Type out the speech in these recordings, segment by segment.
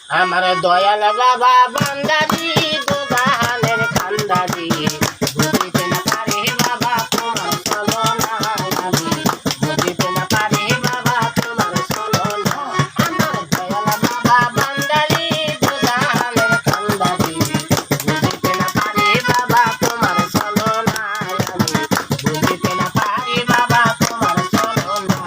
আমার দয়াল বাবা বান্দারি দোকানের কান্দারি বুঝিতে না পারি বাবা তোমার চলনা আমি বুঝিতে না পারি বাবা তোমার চলনা আমার দয়াল বাবা বান্দারি দোকানের কান্দারি বুঝিতে না পারি বাবা তোমার চলনা আমি বুঝিতে না পারি বাবা তোমার চলনা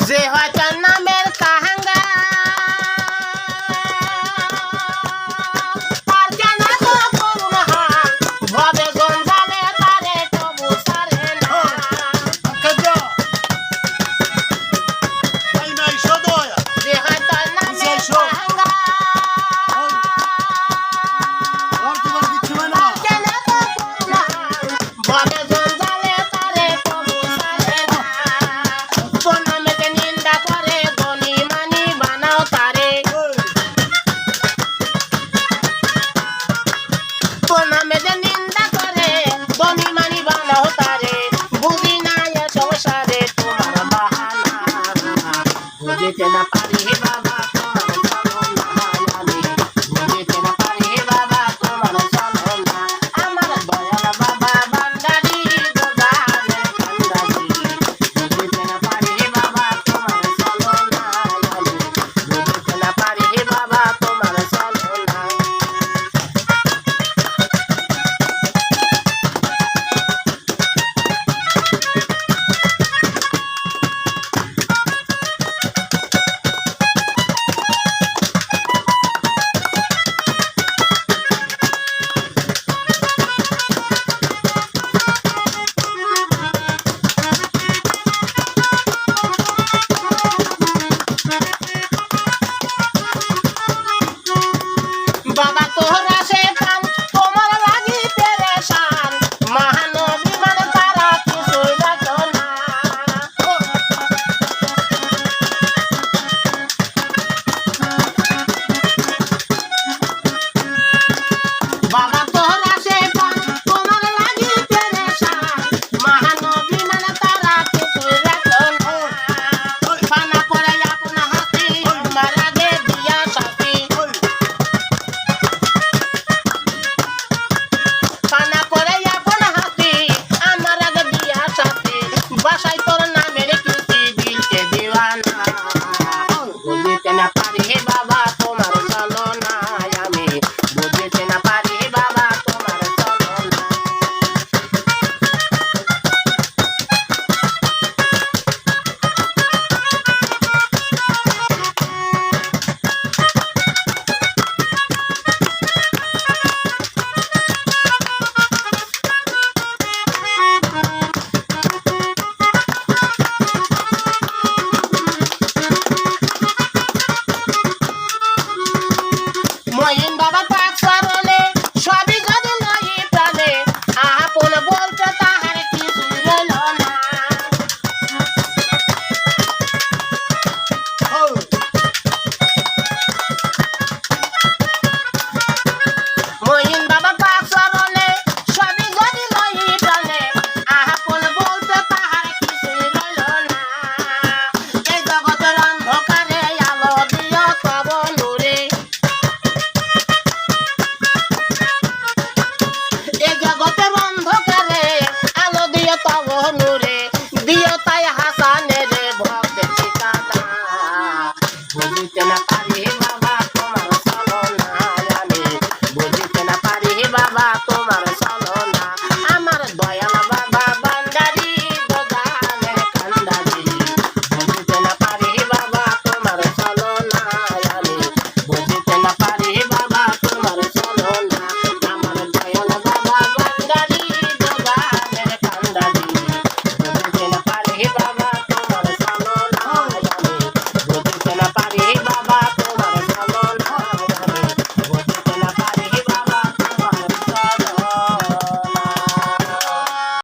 যে হয়তো নামের কাহাঙ্গা তার কেন তো করুণ হাল ভবে গঞ্জালে তারে তবু সারে না যে হয়তো নামের কাহাঙ্গা তার কেন তো করুণ হাল ভবে গঞ্জালে তারে তবু সারে না প্রণামে নিন্দা করে ধনী মানি বানাও তারে প্রণামে নিন্দা করে ধনী মানি বানাও তারে বুঝি না এ সংসারে তোমার বাহানা বুঝিতে না পারি বাবা তোমার চলনা আমি বুঝিতে না পারি বাবা তোমার চলনা আমার দয়াল বাবা বান্দারি দোকানের কান্দারি বুঝিতে না পারি বাবা তোমার চলনা আমি বুঝিতে না পারি বাবা তোমার চলনা বাবা তোরা সে কান তোমার লাগি পেরেশান মহানবী মানে তারা কিছুই দেখো না বাবা তোরা সে কান তোমার লাগি পেরেশান মহানবী মানে তারা কিছুই দেখো না পানা করে আপনা হাতে মারা গে দিয়া সাথী পানা করে আপন হাতে আমার আগে দিয়া সাথে বাসায় তোর নামের কীর্তি দিলকে দিওয়ানা বুঝিতে না পারি বাবা তোমার চলনা আমি বুঝিতে না পারি বাবা তোমার চলনা মহিন বাবা পাক স্মরণে সবই যদি নয় প্রাণে আপন বলতে তাহার কিছু রইল না মহিন বাবা পাক স্মরণে সবই যদি নয় প্রাণে আপন বলতে তাহার কিছু রইল না এই জগতের অন্ধকারে আলো দিও তব নূরে এ জগতের অন্ধকারে আলো দিও তব নূরে দিও তাই হাসানের ভক্তের ঠিকানা বুঝিতে না পারি